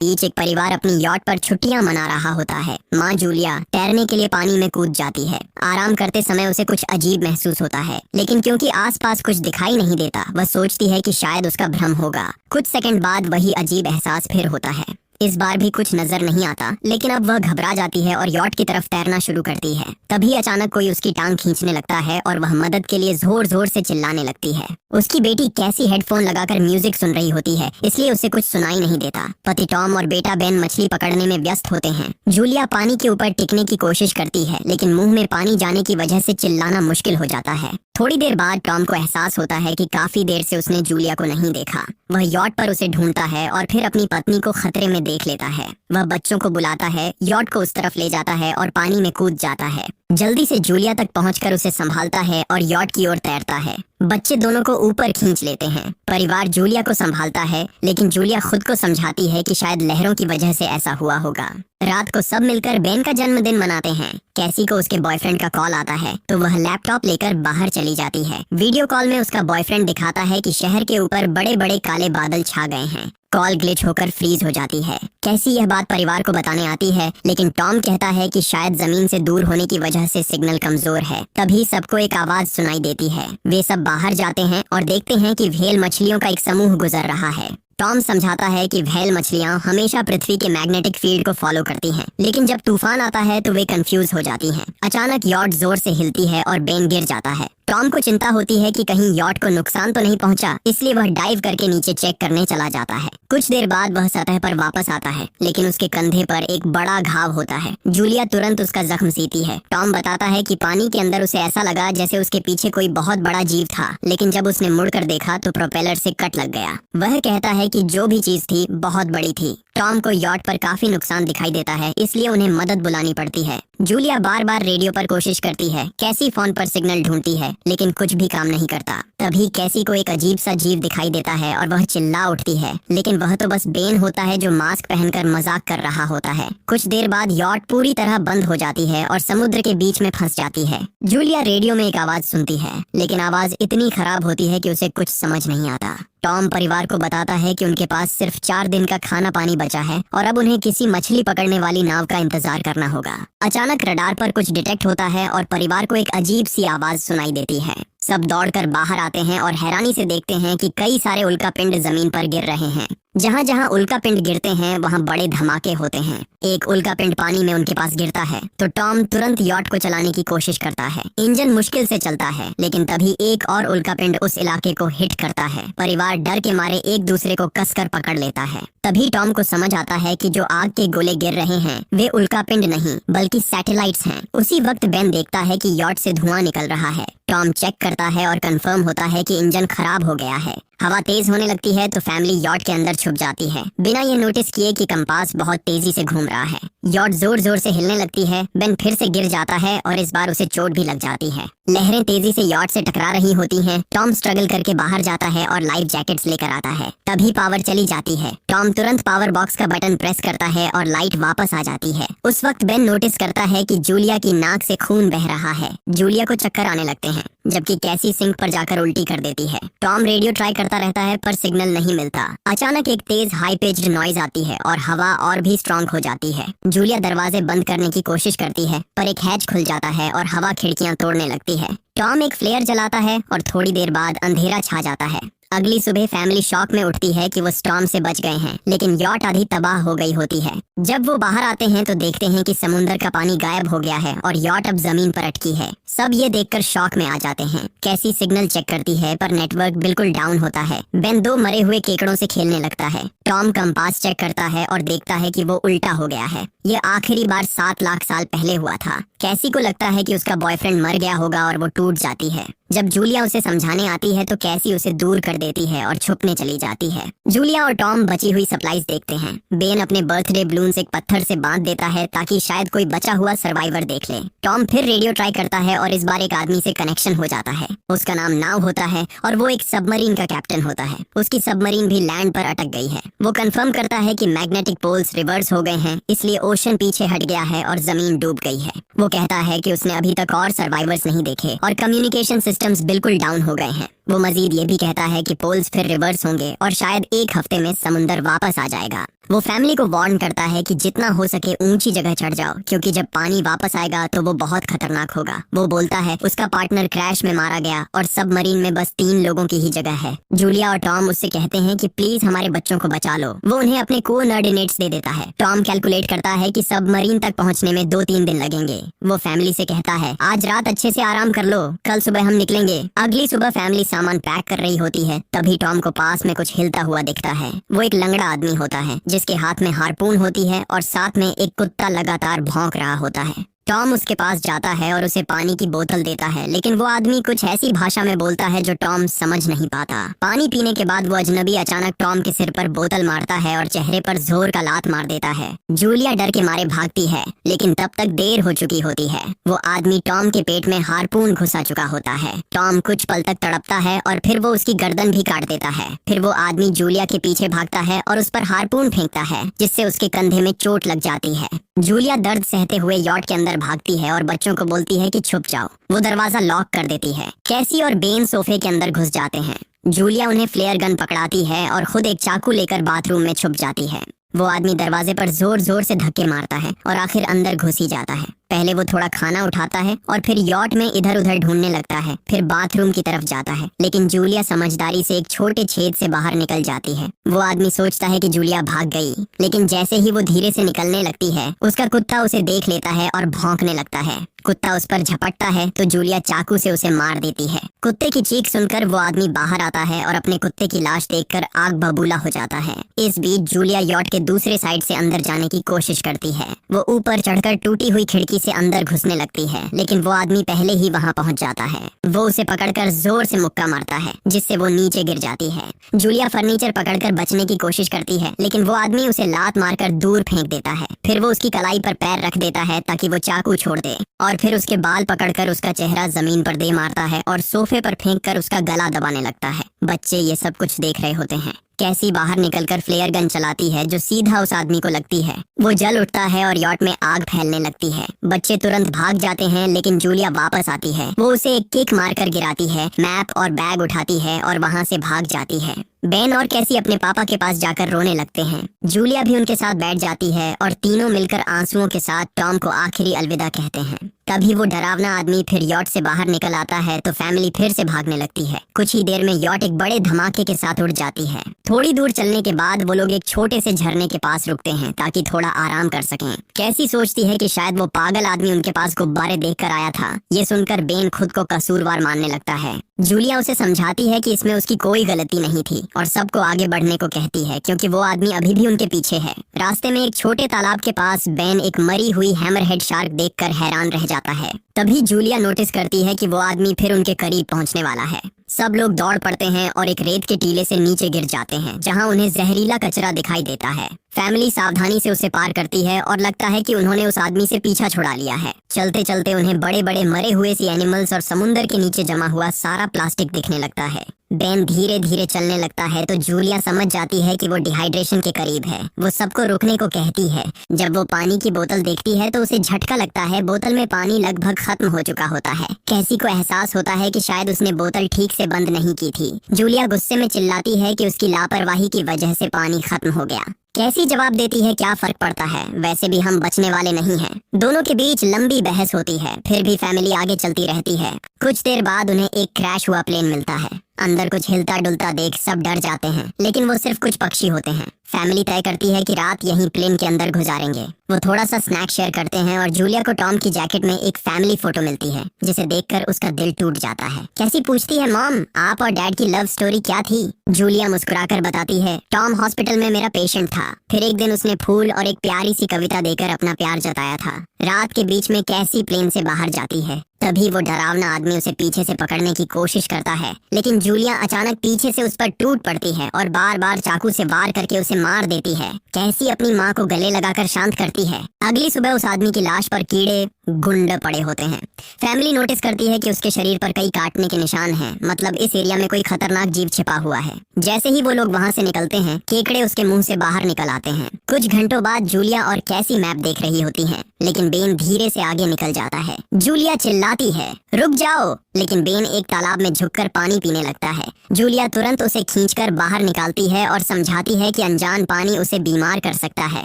बीच एक परिवार अपनी यॉट पर छुट्टियां मना रहा होता है। माँ जूलिया तैरने के लिए पानी में कूद जाती है। आराम करते समय उसे कुछ अजीब महसूस होता है, लेकिन क्योंकि आसपास कुछ दिखाई नहीं देता, वह सोचती है कि शायद उसका भ्रम होगा। कुछ सेकंड बाद वही अजीब एहसास फिर होता है। इस बार भी कुछ नजर नहीं आता, लेकिन अब वह घबरा जाती है और यॉट की तरफ तैरना शुरू करती है। तभी अचानक कोई उसकी टांग खींचने लगता है और वह मदद के लिए जोर जोर से चिल्लाने लगती है। उसकी बेटी कैसी हेडफोन लगाकर म्यूजिक सुन रही होती है, इसलिए उसे कुछ सुनाई नहीं देता। पति टॉम और बेटा बेन मछली पकड़ने में व्यस्त होते हैं। जूलिया पानी के ऊपर टिकने की कोशिश करती है, लेकिन मुंह में पानी जाने की वजह से चिल्लाना मुश्किल हो जाता है। थोड़ी देर बाद टॉम को एहसास होता है कि काफी देर से उसने जूलिया को नहीं देखा। वह यॉट पर उसे ढूंढता है और फिर अपनी पत्नी को खतरे में देख लेता है। वह बच्चों को बुलाता है, यॉट को उस तरफ ले जाता है और पानी में कूद जाता है। जल्दी से जूलिया तक पहुंचकर उसे संभालता है और यॉट की ओर तैरता है। बच्चे दोनों को ऊपर खींच लेते हैं। परिवार जूलिया को संभालता है, लेकिन जूलिया खुद को समझाती है कि शायद लहरों की वजह से ऐसा हुआ होगा। रात को सब मिलकर बेन का जन्मदिन मनाते हैं। कैसी को उसके बॉयफ्रेंड का कॉल आता है, तो वह लैपटॉप लेकर बाहर चली जाती है। वीडियो कॉल में उसका बॉयफ्रेंड दिखाता है कि शहर के ऊपर बड़े बड़े काले बादल छा गए हैं। कॉल ग्लिच होकर फ्रीज हो जाती है। कैसी यह बात परिवार को बताने आती है, लेकिन टॉम कहता है कि शायद जमीन से दूर होने की वजह से सिग्नल कमजोर है। तभी सबको एक आवाज सुनाई देती है। वे सब बाहर जाते हैं और देखते हैं कि व्हेल मछलियों का एक समूह गुजर रहा है। टॉम समझाता है कि व्हेल मछलियां हमेशा पृथ्वी के मैग्नेटिक फील्ड को फॉलो करती हैं, लेकिन जब तूफान आता है तो वे कंफ्यूज हो जाती हैं। अचानक यॉट जोर से हिलती है और बेन गिर जाता है। टॉम को चिंता होती है कि कहीं यॉट को नुकसान तो नहीं पहुंचा, इसलिए वह डाइव करके नीचे चेक करने चला जाता है। कुछ देर बाद वह सतह पर वापस आता है, लेकिन उसके कंधे पर एक बड़ा घाव होता है। जूलिया तुरंत उसका जख्म सीती है। टॉम बताता है कि पानी के अंदर उसे ऐसा लगा जैसे उसके पीछे कोई बहुत बड़ा जीव था, लेकिन जब उसने मुड़कर देखा तो प्रोपेलर से कट लग गया। वह कहता है कि जो भी चीज थी बहुत बड़ी थी। टॉम को यॉट पर काफी नुकसान दिखाई देता है, इसलिए उन्हें मदद बुलानी पड़ती है। जूलिया बार बार रेडियो पर कोशिश करती है। कैसी फोन पर सिग्नल ढूंढती है, लेकिन कुछ भी काम नहीं करता। तभी कैसी को एक अजीब सा जीव दिखाई देता है और वह चिल्ला उठती है, लेकिन वह तो बस बेन होता है जो मास्क पहनकर मजाक कर रहा होता है। कुछ देर बाद यॉट पूरी तरह बंद हो जाती है और समुद्र के बीच में फंस जाती है। जूलिया रेडियो में एक आवाज सुनती है, लेकिन आवाज इतनी खराब होती है कि उसे कुछ समझ नहीं आता। टॉम परिवार को बताता है कि उनके पास सिर्फ 4 दिन का खाना पानी बचा है और अब उन्हें किसी मछली पकड़ने वाली नाव का इंतजार करना होगा। अचानक रडार पर कुछ डिटेक्ट होता है और परिवार को एक अजीब सी आवाज सुनाई देती है। सब दौड़कर बाहर आते हैं और हैरानी से देखते हैं कि कई सारे उल्कापिंड जमीन पर गिर रहे हैं। जहाँ जहाँ उल्कापिंड गिरते हैं वहाँ बड़े धमाके होते हैं। एक उल्कापिंड पानी में उनके पास गिरता है तो टॉम तुरंत यॉट को चलाने की कोशिश करता है। इंजन मुश्किल से चलता है, लेकिन तभी एक और उल्कापिंड उस इलाके को हिट करता है। परिवार डर के मारे एक दूसरे को कसकर पकड़ लेता है। तभी टॉम को समझ आता है कि जो आग के गोले गिर रहे हैं वे उल्कापिंड नहीं बल्कि सैटेलाइट्स हैं। उसी वक्त बेन देखता है कि यॉट से धुआं निकल रहा है। टॉम चेक करता है और कंफर्म होता है कि इंजन खराब हो गया है। हवा तेज होने लगती है तो फैमिली यॉट के अंदर छुप जाती है, बिना ये नोटिस किए कि कंपास बहुत तेजी से घूम रहा है। यॉट जोर जोर से हिलने लगती है। बेन फिर से गिर जाता है और इस बार उसे चोट भी लग जाती है। लहरें तेजी से यॉट से टकरा रही होती हैं। टॉम स्ट्रगल करके बाहर जाता है और लाइफ जैकेट्स लेकर आता है। तभी पावर चली जाती है। टॉम तुरंत पावर बॉक्स का बटन प्रेस करता है और लाइट वापस आ जाती है। उस वक्त बेन नोटिस करता है कि जूलिया की नाक से खून बह रहा है। जूलिया को चक्कर आने लगते हैं, जबकि कैसी सिंक पर जाकर उल्टी कर देती है। टॉम रेडियो ट्राई करता रहता है पर सिग्नल नहीं मिलता। अचानक एक तेज हाई पिच्ड नॉइज आती है और हवा और भी स्ट्रॉन्ग हो जाती है। जूलिया दरवाजे बंद करने की कोशिश करती है, पर एक हैच खुल जाता है और हवा खिड़कियां तोड़ने लगती है। टॉम एक फ्लेयर जलाता है और थोड़ी देर बाद अंधेरा छा जाता है। अगली सुबह फैमिली शॉक में उठती है कि वो स्टॉर्म से बच गए हैं, लेकिन यॉट आधी तबाह हो गई होती है। जब वो बाहर आते हैं तो देखते हैं कि समुद्र का पानी गायब हो गया है और यॉट अब जमीन पर अटकी है। सब ये देखकर शॉक में आ जाते हैं। कैसी सिग्नल चेक करती है पर नेटवर्क बिल्कुल डाउन होता है। बेन 2 मरे हुए केकड़ों से खेलने लगता है। टॉम कंपास चेक करता है और देखता है कि वो उल्टा हो गया है। ये आखिरी बार 7 लाख साल पहले हुआ था। कैसी को लगता है कि उसका बॉयफ्रेंड मर गया होगा और वो टूट जाती है। जब जूलिया उसे समझाने आती है तो कैसी उसे दूर कर देती है और छुपने चली जाती है। जूलिया और टॉम बची हुई सप्लाईज देखते हैं। बेन अपने बर्थडे बलून्स एक पत्थर से बांध देता है ताकि शायद कोई बचा हुआ सर्वाइवर देख ले। टॉम फिर रेडियो ट्राई करता है और इस बार एक आदमी से कनेक्शन हो जाता है। उसका नाम नाव होता है और वो एक सबमरीन का कैप्टन होता है। उसकी सबमरीन भी लैंड पर अटक गई है। वो कंफर्म करता है कि मैग्नेटिक पोल्स रिवर्स हो गए हैं, इसलिए ओशन पीछे हट गया है और जमीन डूब गई है। वो कहता है कि उसने अभी तक और सर्वाइवर्स नहीं देखे और कम्युनिकेशन सिस्टम्स बिल्कुल डाउन हो गए हैं। वो मजीद ये भी कहता है कि पोल्स फिर रिवर्स होंगे और शायद एक हफ्ते में समुंदर वापस आ जाएगा। वो फैमिली को वार्न करता है कि जितना हो सके ऊंची जगह चढ़ जाओ, क्योंकि जब पानी वापस आएगा तो वो बहुत खतरनाक होगा। वो बोलता है उसका पार्टनर क्रैश में मारा गया और सबमरीन में बस 3 लोगों की ही जगह है। जूलिया और टॉम उससे कहते हैं कि प्लीज हमारे बच्चों को बचा लो। वो उन्हें अपने कोऑर्डिनेट्स दे देता है। टॉम कैलकुलेट करता है कि सबमरीन तक पहुंचने में 2-3 दिन लगेंगे। वो फैमिली से कहता है आज रात अच्छे से आराम कर लो, कल सुबह हम निकलेंगे। अगली सुबह फैमिली सामान पैक कर रही होती है, तभी टॉम को पास में कुछ हिलता हुआ दिखता है। वो एक लंगड़ा आदमी होता है जिसके हाथ में हारपून होती है और साथ में एक कुत्ता लगातार भौंक रहा होता है। टॉम उसके पास जाता है और उसे पानी की बोतल देता है, लेकिन वो आदमी कुछ ऐसी भाषा में बोलता है जो टॉम समझ नहीं पाता। पानी पीने के बाद वो अजनबी अचानक टॉम के सिर पर बोतल मारता है और चेहरे पर जोर का लात मार देता है। जूलिया डर के मारे भागती है, लेकिन तब तक देर हो चुकी होती है। वो आदमी टॉम के पेट में हारपून घुसा चुका होता है। टॉम कुछ पल तक तड़पता है और फिर वो उसकी गर्दन भी काट देता है। फिर वो आदमी जूलिया के पीछे भागता है और उस पर हारपून फेंकता है, जिससे उसके कंधे में चोट लग जाती है। जूलिया दर्द सहते हुए यॉट के अंदर भागती है और बच्चों को बोलती है कि छुप जाओ। वो दरवाजा लॉक कर देती है। कैसी और बेन सोफे के अंदर घुस जाते हैं। जूलिया उन्हें फ्लेयर गन पकड़ाती है और खुद एक चाकू लेकर बाथरूम में छुप जाती है। वो आदमी दरवाजे पर जोर जोर से धक्के मारता है और आखिर अंदर घुस ही जाता है। पहले वो थोड़ा खाना उठाता है और फिर यॉट में इधर उधर ढूंढने लगता है, फिर बाथरूम की तरफ जाता है, लेकिन जूलिया समझदारी से एक छोटे छेद से बाहर निकल जाती है। वो आदमी सोचता है कि जूलिया भाग गई, लेकिन जैसे ही वो धीरे से निकलने लगती है, उसका कुत्ता उसे देख लेता है और भौंकने लगता है। कुत्ता उस पर झपटता है तो जूलिया चाकू से उसे मार देती है। कुत्ते की चीख सुनकर वो आदमी बाहर आता है और अपने कुत्ते की लाश देखकर आग बबूला हो जाता है। इस बीच जूलिया यॉट के दूसरे साइड से अंदर जाने की कोशिश करती है। वो ऊपर चढ़कर टूटी हुई खिड़की से अंदर घुसने लगती है, लेकिन वो आदमी पहले ही वहां पहुंच जाता है। वो उसे पकड़कर जोर से मुक्का मारता है, जिससे वो नीचे गिर जाती है। जूलिया फर्नीचर पकड़कर बचने की कोशिश करती है, लेकिन वो आदमी उसे लात मारकर दूर फेंक देता है। फिर वो उसकी कलाई पर पैर रख देता है ताकि वो चाकू छोड़ दे, और फिर उसके बाल पकड़कर उसका चेहरा जमीन पर दे मारता है और सोफे पर फेंककर उसका गला दबाने लगता है। बच्चे ये सब कुछ देख रहे होते हैं। कैसी बाहर निकलकर फ्लेयर गन चलाती है जो सीधा उस आदमी को लगती है। वो जल उठता है और यॉट में आग फैलने लगती है। बच्चे तुरंत भाग जाते हैं, लेकिन जूलिया वापस आती है। वो उसे एक किक मारकर गिराती है, मैप और बैग उठाती है और वहाँ से भाग जाती है। बेन और कैसी अपने पापा के पास जाकर रोने लगते हैं। जूलिया भी उनके साथ बैठ जाती है और तीनों मिलकर आंसुओं के साथ टॉम को आखिरी अलविदा कहते हैं। तभी वो डरावना आदमी फिर यॉट से बाहर निकल आता है तो फैमिली फिर से भागने लगती है। कुछ ही देर में यॉट एक बड़े धमाके के साथ उड़ जाती है। थोड़ी दूर चलने के बाद वो लोग एक छोटे से झरने के पास रुकते हैं ताकि थोड़ा आराम कर सकें। कैसी सोचती है कि शायद वो पागल आदमी उनके पास गुब्बारे देखकर आया था। ये सुनकर बेन खुद को कसूरवार मानने लगता है। जूलिया उसे समझाती है कि इसमें उसकी कोई गलती नहीं थी और सबको आगे बढ़ने को कहती है, क्योंकि वो आदमी अभी भी उनके पीछे है। रास्ते में एक छोटे तालाब के पास बेन एक मरी हुई हैमरहेड शार्क देखकर हैरान रह जाता है। तभी जूलिया नोटिस करती है कि वो आदमी फिर उनके करीब पहुंचने वाला है। सब लोग दौड़ पड़ते हैं और एक रेत के टीले से नीचे गिर जाते हैं, जहां उन्हें जहरीला कचरा दिखाई देता है। फैमिली सावधानी से उसे पार करती है और लगता है कि उन्होंने उस आदमी से पीछा छुड़ा लिया है। चलते चलते उन्हें बड़े बड़े मरे हुए सी एनिमल्स और समुंदर के नीचे जमा हुआ सारा प्लास्टिक दिखने लगता है। बेन धीरे धीरे चलने लगता है तो जूलिया समझ जाती है कि वो डिहाइड्रेशन के करीब है। वो सबको रुकने को कहती है। जब वो पानी की बोतल देखती है तो उसे झटका लगता है। बोतल में पानी लगभग खत्म हो चुका होता है। कैसी को एहसास होता है कि शायद उसने बोतल ठीक से बंद नहीं की थी। जूलिया गुस्से में चिल्लाती है कि उसकी लापरवाही की वजह से पानी खत्म हो गया। कैसी जवाब देती है क्या फर्क पड़ता है, वैसे भी हम बचने वाले नहीं हैं। दोनों के बीच लंबी बहस होती है, फिर भी फैमिली आगे चलती रहती है। कुछ देर बाद उन्हें एक क्रैश हुआ प्लेन मिलता है। अंदर कुछ हिलता डुलता देख सब डर जाते हैं, लेकिन वो सिर्फ कुछ पक्षी होते हैं। फैमिली तय करती है कि रात यहीं प्लेन के अंदर गुजारेंगे। वो थोड़ा सा स्नैक शेयर करते हैं और जूलिया को टॉम की जैकेट में एक फैमिली फोटो मिलती है, जिसे देखकर उसका दिल टूट जाता है। कैसी पूछती है, मॉम आप और डैड की लव स्टोरी क्या थी? जूलिया मुस्कुराकर बताती है, टॉम हॉस्पिटल में मेरा पेशेंट था। फिर एक दिन उसने फूल और एक प्यारी सी कविता देकर अपना प्यार जताया था। रात के बीच में कैसी प्लेन से बाहर जाती है। तभी वो डरावना आदमी उसे पीछे से पकड़ने की कोशिश करता है, लेकिन जूलिया अचानक पीछे से उस पर टूट पड़ती है और बार बार चाकू से वार करके उसे मार देती है। कैसी अपनी माँ को गले लगाकर शांत करती है। अगली सुबह उस आदमी की लाश पर कीड़े गुंड पड़े होते हैं। फैमिली नोटिस करती है कि उसके शरीर पर कई काटने के निशान हैं, मतलब इस एरिया में कोई खतरनाक जीव छिपा हुआ है। जैसे ही वो लोग वहाँ से निकलते हैं, केकड़े उसके मुंह से बाहर निकल आते हैं। कुछ घंटों बाद जूलिया और कैसी मैप देख रही होती हैं, लेकिन बेन धीरे से आगे निकल जाता है। जूलिया चिल्लाती है, रुक जाओ, लेकिन बेन एक तालाब में झुककर पानी पीने लगता है। जूलिया तुरंत उसे खींचकर बाहर निकालती है और समझाती है कि अनजान पानी उसे बीमार कर सकता है।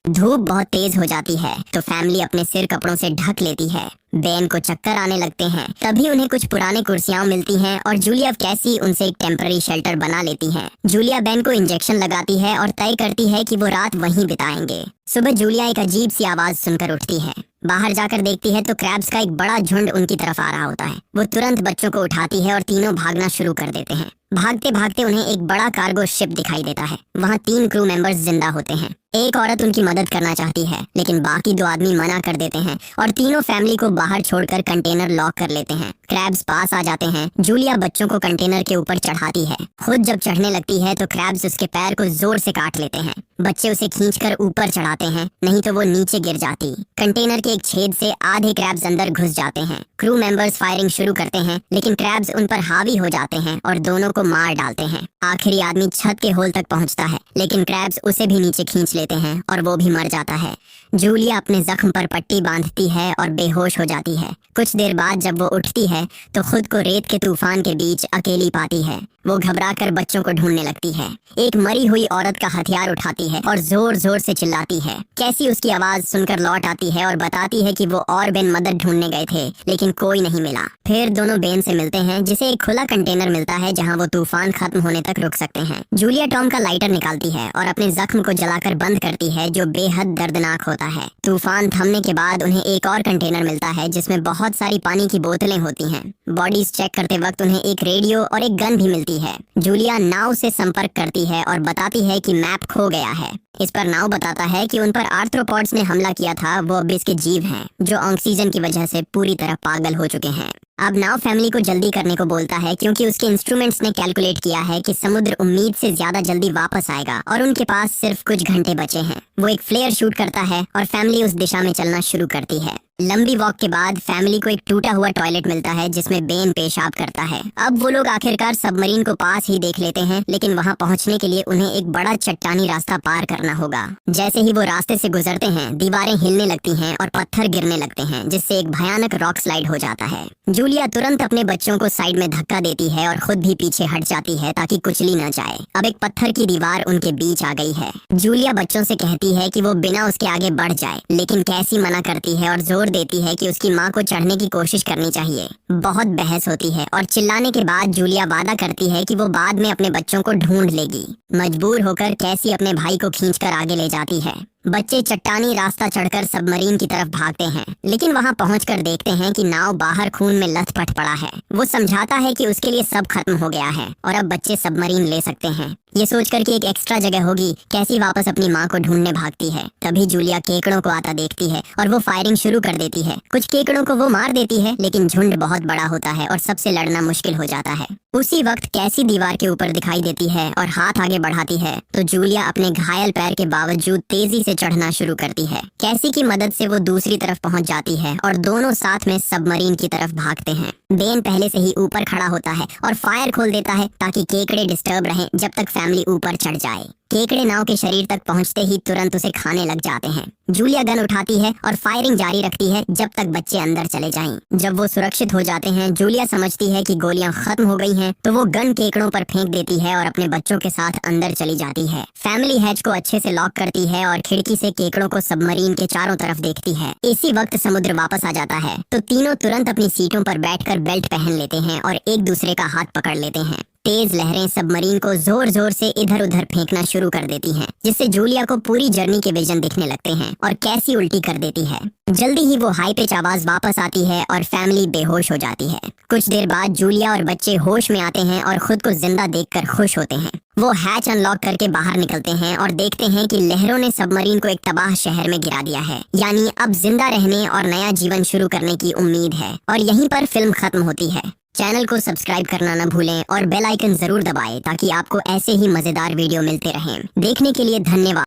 धूप बहुत तेज हो जाती है तो फैमिली अपने सिर कपड़ों से ढक लेती है। बेन को चक्कर आने लगते हैं। तभी उन्हें कुछ पुराने कुर्सियां मिलती हैं और जूलिया कैसी उनसे एक टेम्पररी शेल्टर बना लेती हैं। जूलिया बेन को इंजेक्शन लगाती है और तय करती है कि वो रात वहीं बिताएंगे। सुबह जूलिया एक अजीब सी आवाज सुनकर उठती है। बाहर जाकर देखती है तो क्रैब्स का एक बड़ा झुंड उनकी तरफ आ रहा होता है। वो तुरंत बच्चों को उठाती है और तीनों भागना शुरू कर देते हैं। भागते भागते उन्हें एक बड़ा कार्गो शिप दिखाई देता है। वहाँ 3 क्रू मेंबर्स जिंदा होते हैं। एक औरत उनकी मदद करना चाहती है लेकिन बाकी 2 आदमी मना कर देते हैं और तीनों फैमिली को बाहर छोड़कर कंटेनर लॉक कर लेते हैं। क्रैब्स पास आ जाते हैं। जूलिया बच्चों को कंटेनर के ऊपर चढ़ाती है। खुद जब चढ़ने लगती है तो क्रैब्स उसके पैर को जोर से काट लेते हैं। बच्चे उसे खींचकर ऊपर चढ़ाते हैं, नहीं तो वो नीचे गिर जाती। कंटेनर के एक छेद से आधे क्रैब्स अंदर घुस जाते हैं। क्रू मेंबर्स फायरिंग शुरू करते हैं लेकिन क्रैब्स उन पर हावी हो जाते हैं और दोनों को मार डालते हैं। आखिरी आदमी छत के होल तक पहुंचता है लेकिन क्रैब्स उसे भी नीचे खींच लेते हैं और वो भी मर जाता है। जूलिया अपने जख्म पर पट्टी बांधती है और बेहोश हो जाती है। कुछ देर बाद जब वो उठती है तो खुद को रेत के तूफान के बीच अकेली पाती है। वो घबराकर बच्चों को ढूंढने लगती है। एक मरी हुई औरत का हथियार उठाती है और जोर जोर से चिल्लाती है। कैसी उसकी आवाज सुनकर लौट आती है और बताती है कि वो और बेन मदद ढूंढने गए थे लेकिन कोई नहीं मिला। फिर दोनों बेन से मिलते हैं जिसे एक खुला कंटेनर मिलता है जहाँ वो तूफान खत्म होने तक रुक सकते हैं। जूलिया टॉम का लाइटर निकालती है और अपने जख्म को जलाकर बंद करती है जो बेहद दर्दनाक होता है। तूफान थमने के बाद उन्हें एक और कंटेनर मिलता है जिसमें बहुत सारी पानी की बोतलें होती हैं। बॉडीज चेक करते वक्त उन्हें एक रेडियो और एक गन भी मिलती है। जूलिया नाव से संपर्क करती है और बताती है कि मैप खो गया है। इस पर नाव बताता है कि उन पर आर्थ्रोपॉड्स ने हमला किया था। वो अब इसके जीव हैं जो ऑक्सीजन की वजह से पूरी तरह पागल हो चुके हैं। अब नाव फैमिली को जल्दी करने को बोलता है क्योंकि उसके इंस्ट्रूमेंट्स ने कैलकुलेट किया है कि समुद्र उम्मीद से ज्यादा जल्दी वापस आएगा और उनके पास सिर्फ कुछ घंटे बचे हैं। वो एक फ्लेयर शूट करता है और फैमिली उस दिशा में चलना शुरू करती है। लंबी वॉक के बाद फैमिली को एक टूटा हुआ टॉयलेट मिलता है जिसमें बेन पेशाब करता है। अब वो लोग आखिरकार सबमरीन को पास ही देख लेते हैं लेकिन वहाँ पहुँचने के लिए उन्हें एक बड़ा चट्टानी रास्ता पार करना होगा। जैसे ही वो रास्ते से गुजरते हैं दीवारें हिलने लगती हैं और पत्थर गिरने लगते हैं जिससे एक भयानक रॉक स्लाइड हो जाता है। जूलिया तुरंत अपने बच्चों को साइड में धक्का देती है और खुद भी पीछे हट जाती है ताकि कुचली न जाए। अब एक पत्थर की दीवार उनके बीच आ गई है। जूलिया बच्चों से कहती है कि वो बिना उसके आगे बढ़ जाए लेकिन कैसी मना करती है और जोर देती है कि उसकी माँ को चढ़ने की कोशिश करनी चाहिए। बहुत बहस होती है और चिल्लाने के बाद जूलिया वादा करती है कि वो बाद में अपने बच्चों को ढूंढ लेगी। मजबूर होकर कैसी अपने भाई को खींचकर आगे ले जाती है। बच्चे चट्टानी रास्ता चढ़कर सबमरीन की तरफ भागते हैं लेकिन वहां पहुंचकर देखते हैं कि नाव बाहर खून में लथपथ पड़ा है। वो समझाता है कि उसके लिए सब खत्म हो गया है और अब बच्चे सबमरीन ले सकते हैं। ये सोचकर कि एक एक्स्ट्रा जगह होगी कैसी वापस अपनी माँ को ढूंढने भागती है। तभी जूलिया केकड़ों को आता देखती है और वो फायरिंग शुरू कर देती है। कुछ केकड़ों को वो मार देती है लेकिन झुंड बहुत बड़ा होता है और सबसे लड़ना मुश्किल हो जाता है। उसी वक्त कैसी दीवार के ऊपर दिखाई देती है और हाथ आगे बढ़ाती है तो जूलिया अपने घायल पैर के बावजूद तेजी से चढ़ना शुरू करती है। कैसी की मदद से वो दूसरी तरफ पहुंच जाती है और दोनों साथ में सबमरीन की तरफ भागते हैं। बेन पहले से ही ऊपर खड़ा होता है और फायर खोल देता है ताकि केकड़े डिस्टर्ब रहें जब तक फैमिली ऊपर चढ़ जाए। केकड़े नाव के शरीर तक पहुंचते ही तुरंत उसे खाने लग जाते हैं। जूलिया गन उठाती है और फायरिंग जारी रखती है जब तक बच्चे अंदर चले जाएं। जब वो सुरक्षित हो जाते हैं जूलिया समझती है कि गोलियां खत्म हो गई हैं तो वो गन केकड़ों पर फेंक देती है और अपने बच्चों के साथ अंदर चली जाती है। फैमिली हैच को अच्छे से लॉक करती है और खिड़की से केकड़ों को सबमरीन के चारों तरफ देखती है। इसी वक्त समुद्र वापस आ जाता है तो तीनों तुरंत अपनी सीटों पर बैठकर बेल्ट पहन लेते हैं और एक दूसरे का हाथ पकड़ लेते हैं। तेज लहरें सबमरीन को जोर जोर से इधर उधर फेंकना शुरू कर देती हैं, जिससे जूलिया को पूरी जर्नी के विजन दिखने लगते हैं और कैसी उल्टी कर देती है। जल्दी ही वो हाई पिच आवाज वापस आती है और फैमिली बेहोश हो जाती है। कुछ देर बाद जूलिया और बच्चे होश में आते हैं और खुद को जिंदा देखकर खुश होते हैं। वो हैच अनलॉक करके बाहर निकलते हैं और देखते हैं कि लहरों ने सबमरीन को एक तबाह शहर में गिरा दिया है। यानी अब जिंदा रहने और नया जीवन शुरू करने की उम्मीद है। और यहीं पर फिल्म खत्म होती है। चैनल को सब्सक्राइब करना न भूलें और बेल आइकन जरूर दबाएं ताकि आपको ऐसे ही मजेदार वीडियो मिलते रहें। देखने के लिए धन्यवाद।